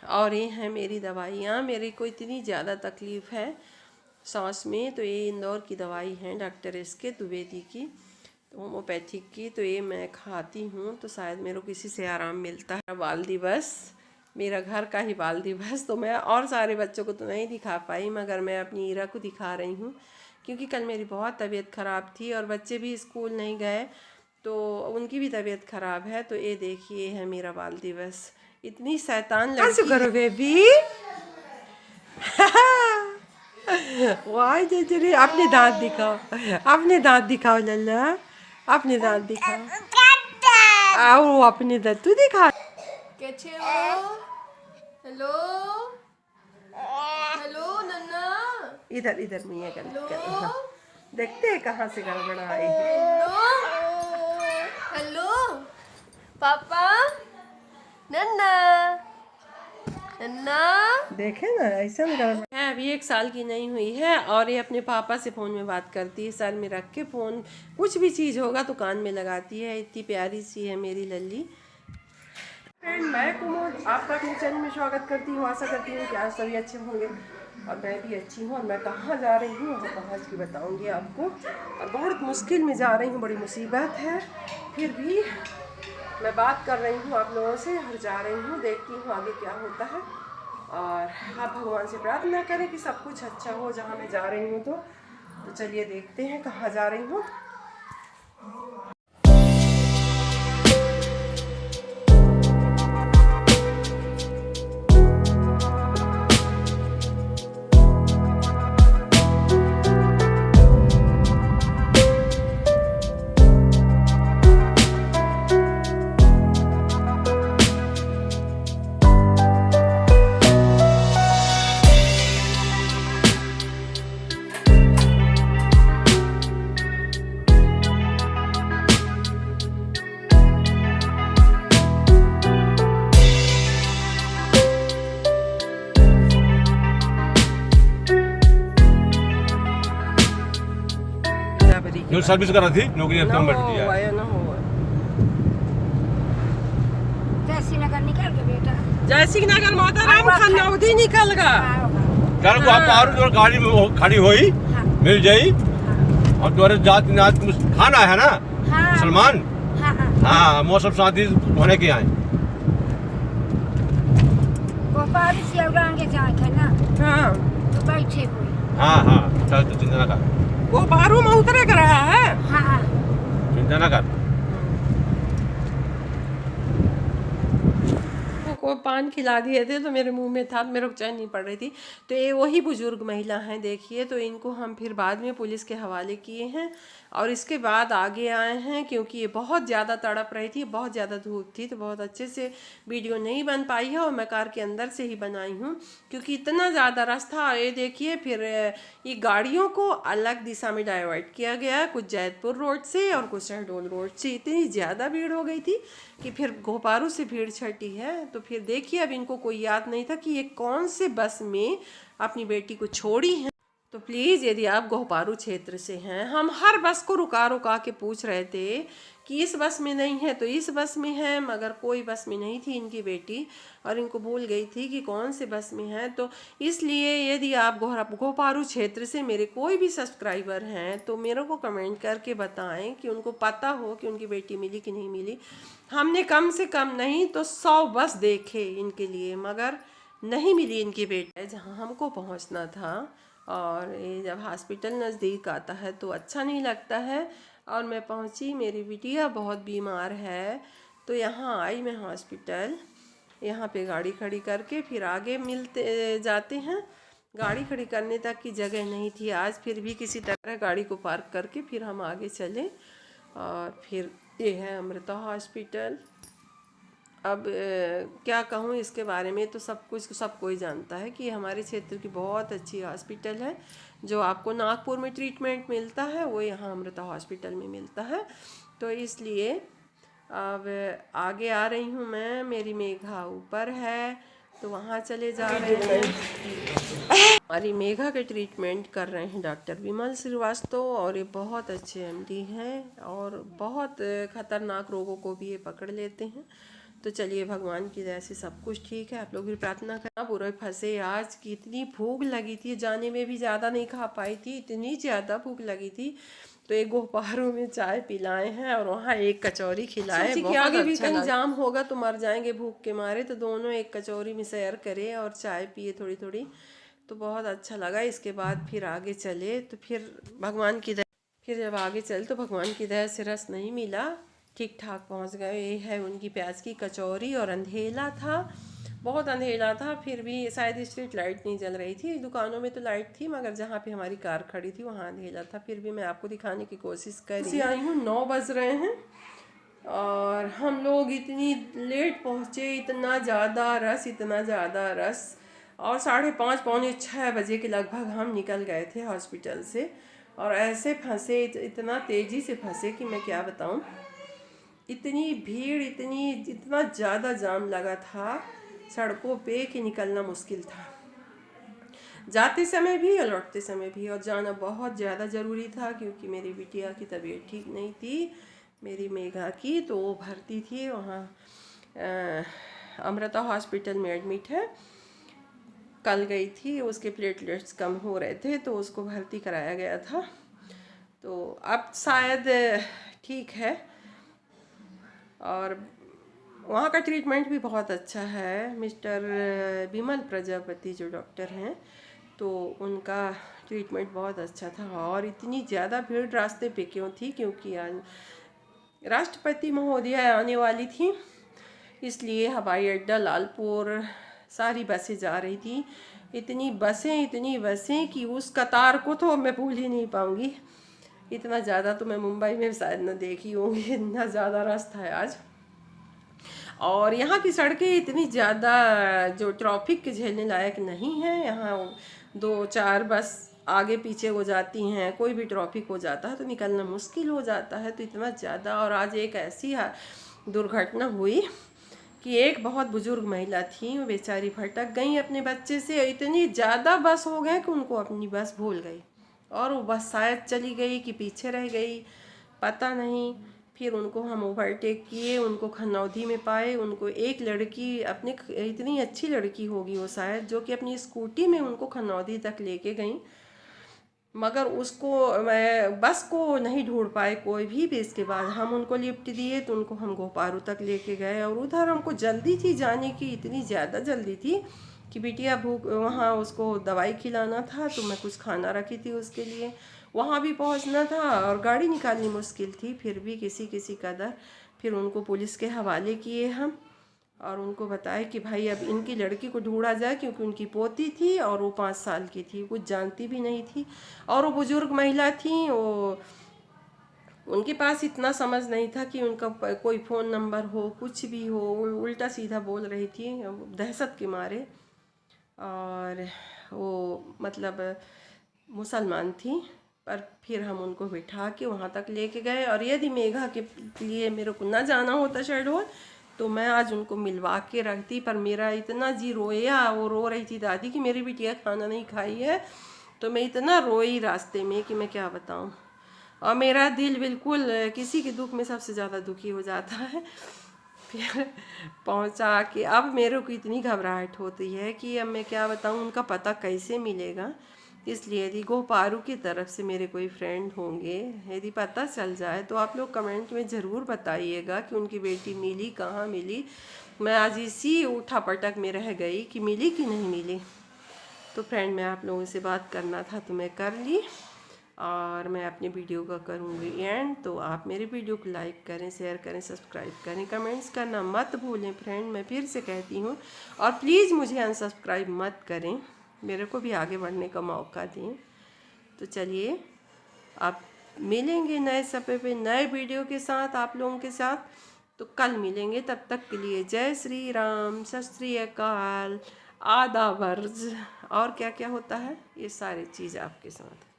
और ये हैं मेरी दवाइयाँ। मेरे को इतनी ज़्यादा तकलीफ़ है सांस में, तो ये इंदौर की दवाई है डॉक्टर इसके द्विवेदी की, तो होम्योपैथिक की। तो ये मैं खाती हूँ तो शायद मेरे को किसी से आराम मिलता है। बाल दिवस, मेरा घर का ही बाल दिवस, तो मैं और सारे बच्चों को तो नहीं दिखा पाई, मगर मैं अपनी ईरा को दिखा रही हूँ क्योंकि कल मेरी बहुत तबीयत ख़राब थी और बच्चे भी स्कूल नहीं गए तो उनकी भी तबीयत ख़राब है। तो ये देखिए है मेरा बाल दिवस। इतनी शैतान लड़की करो बेबी। वाह जजरी, अपने दांत दिखाओ, अपने दांत दिखाओ लल्ला, अपने दांत दिखाओ। आओ अपने दांत तू दिखा। कैसे हो? हेलो हेलो नन्ना, इधर इधर मियाँ कर देखते हैं कहाँ से गड़बड़ा आई। हेलो पापा, नन्ना नन्ना, देखे ना ऐसा है। अभी 1 साल की नहीं हुई है और ये अपने पापा से फ़ोन में बात करती है, सर में रख के फ़ोन, कुछ भी चीज़ होगा तो कान में लगाती है। इतनी प्यारी सी है मेरी लल्ली। फ्रेंड, मैं कुमुद आपका अपने चैनल में स्वागत करती हूँ। आशा करती हूँ कि आज सभी अच्छे होंगे और मैं भी अच्छी हूँ। और मैं कहाँ जा रही हूँ वो पहुँच के बताऊँगी आपको। और बहुत मुश्किल में जा रही हूँ, बड़ी मुसीबत है, फिर भी मैं बात कर रही हूँ आप लोगों से और जा रही हूँ, देखती हूँ आगे क्या होता है। और आप भगवान से प्रार्थना करें कि सब कुछ अच्छा हो जहाँ मैं जा रही हूँ। तो चलिए देखते हैं कहाँ जा रही हूँ। जो सर्विस कर रही थी नौकरी कम बैठ दिया है। जयसिंहनगर निकल गए बेटा, जयसिंहनगर माताराम खन्नौदी निकल गया। कल को आप और जो गाड़ी में खड़ी हुई मिल जाई और तुम्हारे जात नात खाना है ना सलमान। हाँ मौसम साथी होने के आए गोपाल से आगे जाए ना। हाँ तो बैठे हुए। हाँ चल तो चिंता ना कर, वो बारू में उतरे कर रहा है। हाँ चिंता ना कर। को पान खिला दिए थे तो मेरे मुंह में था, मेरे को चैन नहीं पड़ रही थी। तो ये वही बुजुर्ग महिला हैं देखिए। तो इनको हम फिर बाद में पुलिस के हवाले किए हैं और इसके बाद आगे आए हैं क्योंकि ये बहुत ज़्यादा तड़प रही थी, बहुत ज़्यादा धूप थी, तो बहुत अच्छे से वीडियो नहीं बन पाई है और मैं कार के अंदर से ही बनाई हूँ क्योंकि इतना ज़्यादा रास्ता। ये देखिए फिर ये गाड़ियों को अलग दिशा में डाइवर्ट किया गया, कुछ जैतपुर रोड से और कुछ शहडोल रोड से। इतनी ज़्यादा भीड़ हो गई थी कि फिर घोपारू से भीड़ छटी है। तो फिर देखिए अब इनको कोई याद नहीं था कि ये कौन से बस में अपनी बेटी को छोड़ी है। तो प्लीज़ यदि आप घोपारू क्षेत्र से हैं, हम हर बस को रुका रुका के पूछ रहे थे कि इस बस में नहीं है तो इस बस में है, मगर कोई बस में नहीं थी इनकी बेटी और इनको भूल गई थी कि कौन से बस में है। तो इसलिए यदि आप घोपारू क्षेत्र से मेरे कोई भी सब्सक्राइबर हैं तो मेरे को कमेंट करके बताएं कि उनको पता हो कि उनकी बेटी मिली कि नहीं मिली। हमने कम से कम नहीं तो 100 बस देखे इनके लिए, मगर नहीं मिली इनकी बेटी जहाँ हमको पहुँचना था। और ये जब हॉस्पिटल नज़दीक आता है तो अच्छा नहीं लगता है। और मैं पहुंची, मेरी बिटिया बहुत बीमार है तो यहाँ आई मैं हॉस्पिटल। यहाँ पे गाड़ी खड़ी करके फिर आगे मिलते जाते हैं। गाड़ी खड़ी करने तक की जगह नहीं थी आज, फिर भी किसी तरह गाड़ी को पार्क करके फिर हम आगे चले। और फिर ये है अमृता हॉस्पिटल। अब क्या कहूँ इसके बारे में, तो सब कोई जानता है कि हमारे क्षेत्र की बहुत अच्छी हॉस्पिटल है। जो आपको नागपुर में ट्रीटमेंट मिलता है वो यहाँ अमृता हॉस्पिटल में मिलता है। तो इसलिए अब आगे आ रही हूँ मैं, मेरी मेघा ऊपर है तो वहाँ चले जा रहे हैं। हमारी मेघा के ट्रीटमेंट कर रहे हैं डॉक्टर विमल श्रीवास्तव और ये बहुत अच्छे एमडी हैं और बहुत ख़तरनाक रोगों को भी ये पकड़ लेते हैं। तो चलिए, भगवान की दया से सब कुछ ठीक है। आप लोग भी प्रार्थना करना। पूरे फंसे आज की इतनी भूख लगी थी, जाने में भी ज़्यादा नहीं खा पाई थी, इतनी ज़्यादा भूख लगी थी। तो एक गोपारों में चाय पिलाए हैं और वहाँ एक कचौरी खिलाए। बहुत आगे भी कहीं जाम होगा तो मर जाएंगे भूख के मारे, तो दोनों एक कचौरी में शेयर करे और चाय पिए थोड़ी थोड़ी, तो बहुत अच्छा लगा। इसके बाद फिर आगे चले तो फिर भगवान की दया, फिर जब आगे चले तो भगवान की दया से रस नहीं मिला, ठीक ठाक पहुंच गए। ये है उनकी प्याज की कचौरी। और अंधेला था, बहुत अंधेला था, फिर भी शायद स्ट्रीट लाइट नहीं जल रही थी। दुकानों में तो लाइट थी, मगर जहाँ पे हमारी कार खड़ी थी वहाँ अंधेला था। फिर भी मैं आपको दिखाने की कोशिश करी। आई हूँ, 9 बज रहे हैं और हम लोग इतनी लेट पहुँचे, इतना ज़्यादा रस, इतना ज़्यादा रस। और 5:30 पौने 6 बजे के लगभग हम निकल गए थे हॉस्पिटल से। और ऐसे फंसे, इतना तेज़ी से फंसे कि मैं क्या बताऊँ। इतनी भीड़, इतना ज़्यादा जाम लगा था सड़कों पे कि निकलना मुश्किल था, जाते समय भी और लौटते समय भी। और जाना बहुत ज़्यादा ज़रूरी था क्योंकि मेरी बिटिया की तबीयत ठीक नहीं थी, मेरी मेघा की। तो वो भर्ती थी वहाँ, अमृता हॉस्पिटल में एडमिट है। कल गई थी, उसके प्लेटलेट्स कम हो रहे थे तो उसको भर्ती कराया गया था। तो अब शायद ठीक है। और वहाँ का ट्रीटमेंट भी बहुत अच्छा है। मिस्टर विमल प्रजापति जो डॉक्टर हैं, तो उनका ट्रीटमेंट बहुत अच्छा था। और इतनी ज़्यादा भीड़ रास्ते पे क्यों थी, क्योंकि राष्ट्रपति महोदया आने वाली थी, इसलिए हवाई अड्डा, लालपुर, सारी बसें जा रही थी। इतनी बसें कि उस कतार को तो मैं भूल ही नहीं पाऊँगी। इतना ज़्यादा तो मैं मुंबई में शायद न देखी होंगी, इतना ज़्यादा रस था आज। और यहाँ की सड़कें इतनी ज़्यादा जो ट्रैफिक के झेलने लायक नहीं है। यहाँ 2-4 बस आगे पीछे हो जाती हैं, कोई भी ट्रैफिक हो जाता है तो निकलना मुश्किल हो जाता है। तो इतना ज़्यादा। और आज एक ऐसी दुर्घटना हुई कि एक बहुत बुजुर्ग महिला थी, वो बेचारी भटक गई अपने बच्चे से। इतनी ज़्यादा बस हो गए कि उनको अपनी बस भूल गई, और वो बस शायद चली गई कि पीछे रह गई, पता नहीं। फिर उनको हम ओवरटेक किए, उनको खनौधी में पाए। उनको एक लड़की, अपने इतनी अच्छी लड़की होगी वो शायद, जो कि अपनी स्कूटी में उनको खनौधी तक लेके गई, मगर उसको बस को नहीं ढूंढ पाए कोई भी। इसके बाद हम उनको लिफ्ट दिए तो उनको हम गोपारू तक लेके गए। और उधर हमको जल्दी थी जाने की, इतनी ज़्यादा जल्दी थी कि बिटिया भूख, वहाँ उसको दवाई खिलाना था तो मैं कुछ खाना रखी थी उसके लिए, वहाँ भी पहुँचना था और गाड़ी निकालनी मुश्किल थी। फिर भी किसी कदर फिर उनको पुलिस के हवाले किए हम, और उनको बताया कि भाई अब इनकी लड़की को ढूंढा जाए, क्योंकि उनकी पोती थी और वो 5 साल की थी, कुछ जानती भी नहीं थी। और वो बुजुर्ग महिला थी, वो उनके पास इतना समझ नहीं था कि उनका कोई फ़ोन नंबर हो, कुछ भी हो। वो उल्टा सीधा बोल रही थी दहशत के मारे। और वो मतलब मुसलमान थी। पर फिर हम उनको बिठा के वहाँ तक लेके गए। और यदि मेघा के लिए मेरे को ना जाना होता शहडोल, तो मैं आज उनको मिलवा के रखती। पर मेरा इतना जी रोया, वो रो रही थी दादी कि मेरी बिटिया खाना नहीं खाई है, तो मैं इतना रोई रास्ते में कि मैं क्या बताऊँ। और मेरा दिल बिल्कुल किसी के दुख में सबसे ज़्यादा दुखी हो जाता है। फिर पहुंचा के अब मेरे को इतनी घबराहट होती है कि अब मैं क्या बताऊं, उनका पता कैसे मिलेगा। इसलिए यदि गोपारू की तरफ से मेरे कोई फ्रेंड होंगे, यदि पता चल जाए तो आप लोग कमेंट में ज़रूर बताइएगा कि उनकी बेटी मिली, कहाँ मिली। मैं आज इसी उठापटक में रह गई कि मिली कि नहीं मिली। तो फ्रेंड, मैं आप लोगों से बात करना था तो मैं कर ली, और मैं अपनी वीडियो का करूँगी एंड। तो आप मेरे वीडियो को लाइक करें, शेयर करें, सब्सक्राइब करें, कमेंट्स करना मत भूलें फ्रेंड। मैं फिर से कहती हूँ, और प्लीज़ मुझे अनसब्सक्राइब मत करें, मेरे को भी आगे बढ़ने का मौका दें। तो चलिए, आप मिलेंगे नए समय पे नए वीडियो के साथ आप लोगों के साथ। तो कल मिलेंगे, तब तक के लिए जय श्री राम, सत श्री अकाल, आदाब अर्ज, और क्या क्या होता है ये सारी चीज़ आपके साथ।